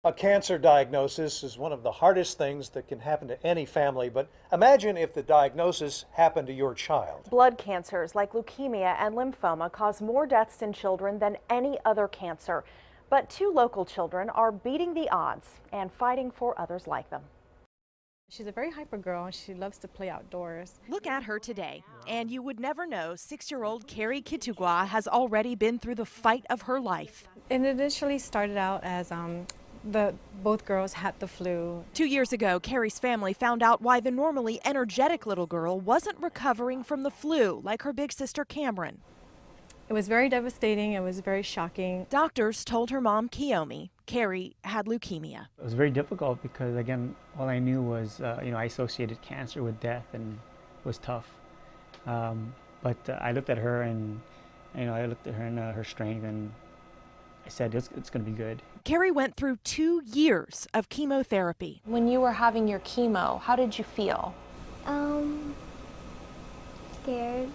A cancer diagnosis is one of the hardest things that can happen to any family, but imagine if the diagnosis happened to your child. Blood cancers like leukemia and lymphoma cause more deaths in children than any other cancer. But two local children are beating the odds and fighting for others like them. She's a very hyper girl and she loves to play outdoors. Look at her today, and you would never know 6-year-old Carrie Kitugwa has already been through the fight of her life. It initially started out as both girls had the flu. 2 years ago, Carrie's family found out why the normally energetic little girl wasn't recovering from the flu like her big sister Cameron. It was very devastating. It was very shocking. Doctors told her mom, Kiyomi, Carrie had leukemia. It was very difficult because, again, all I knew was, I associated cancer with death, and it was tough. But I looked at her and, her strength, and I said, it's going to be good. Carrie went through 2 years of chemotherapy. When you were having your chemo, how did you feel? Scared.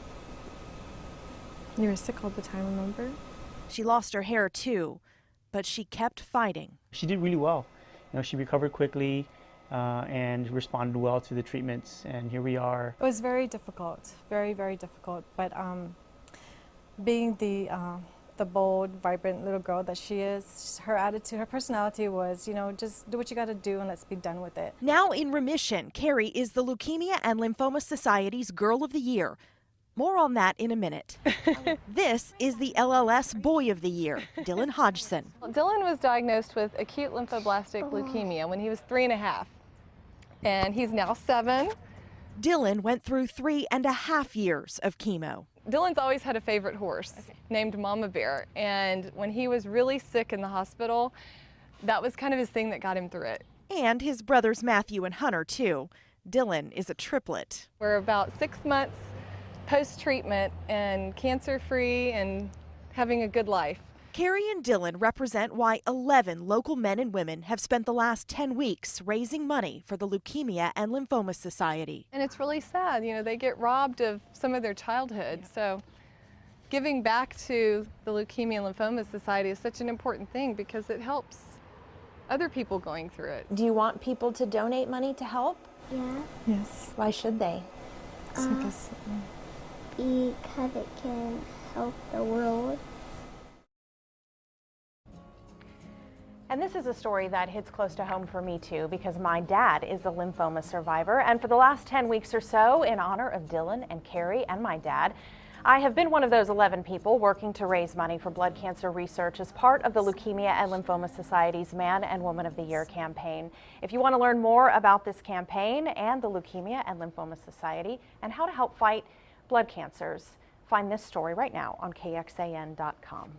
You were sick all the time, remember? She lost her hair too, but she kept fighting. She did really well. She recovered quickly and responded well to the treatments, and here we are. It was very difficult, very, very difficult. But being the bold, vibrant little girl that she is, her attitude, her personality was, just do what you got to do and let's be done with it. Now in remission, Carrie is the Leukemia and Lymphoma Society's Girl of the Year. More on that in a minute. This is the LLS Boy of the Year, Dylan Hodgson. Dylan was diagnosed with acute lymphoblastic leukemia when he was 3.5, and he's now 7. Dylan went through 3.5 years of chemo. Dylan's always had a favorite horse named Mama Bear, and when he was really sick in the hospital, that was kind of his thing that got him through it. And his brothers Matthew and Hunter too. Dylan is a triplet. We're about 6 months post-treatment and cancer-free and having a good life. Carrie and Dylan represent why 11 local men and women have spent the last 10 weeks raising money for the Leukemia and Lymphoma Society. And it's really sad, they get robbed of some of their childhood. Yeah. So giving back to the Leukemia and Lymphoma Society is such an important thing because it helps other people going through it. Do you want people to donate money to help? Yeah. Yes. Why should they? Because it can help the world. And this is a story that hits close to home for me too, because my dad is a lymphoma survivor. And for the last 10 weeks or so, in honor of Dylan and Carrie and my dad, I have been one of those 11 people working to raise money for blood cancer research as part of the Leukemia and Lymphoma Society's Man and Woman of the Year campaign. If you want to learn more about this campaign and the Leukemia and Lymphoma Society and how to help fight blood cancers, find this story right now on KXAN.com.